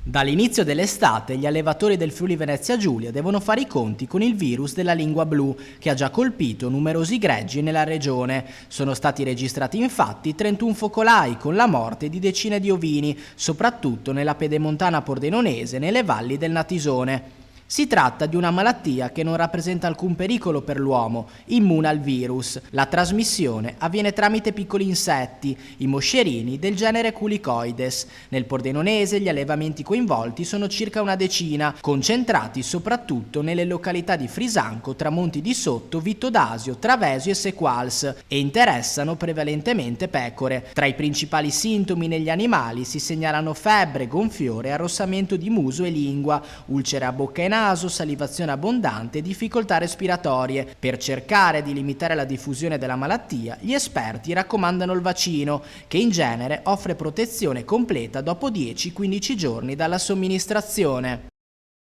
Dall'inizio dell'estate gli allevatori del Friuli Venezia Giulia devono fare i conti con il virus della lingua blu, che ha già colpito numerosi greggi nella regione. Sono stati registrati infatti 31 focolai con la morte di decine di ovini, soprattutto nella pedemontana pordenonese e nelle valli del Natisone. Si tratta di una malattia che non rappresenta alcun pericolo per l'uomo, immune al virus. La trasmissione avviene tramite piccoli insetti, i moscerini del genere Culicoides. Nel pordenonese gli allevamenti coinvolti sono circa una decina, concentrati soprattutto nelle località di Frisanco, Tramonti di Sotto, Vitto d'Asio, Travesio e Sequals, e interessano prevalentemente pecore. Tra i principali sintomi negli animali si segnalano febbre, gonfiore, arrossamento di muso e lingua, ulcere a bocca e naso, salivazione abbondante e difficoltà respiratorie. Per cercare di limitare la diffusione della malattia, gli esperti raccomandano il vaccino, che in genere offre protezione completa dopo 10-15 giorni dalla somministrazione.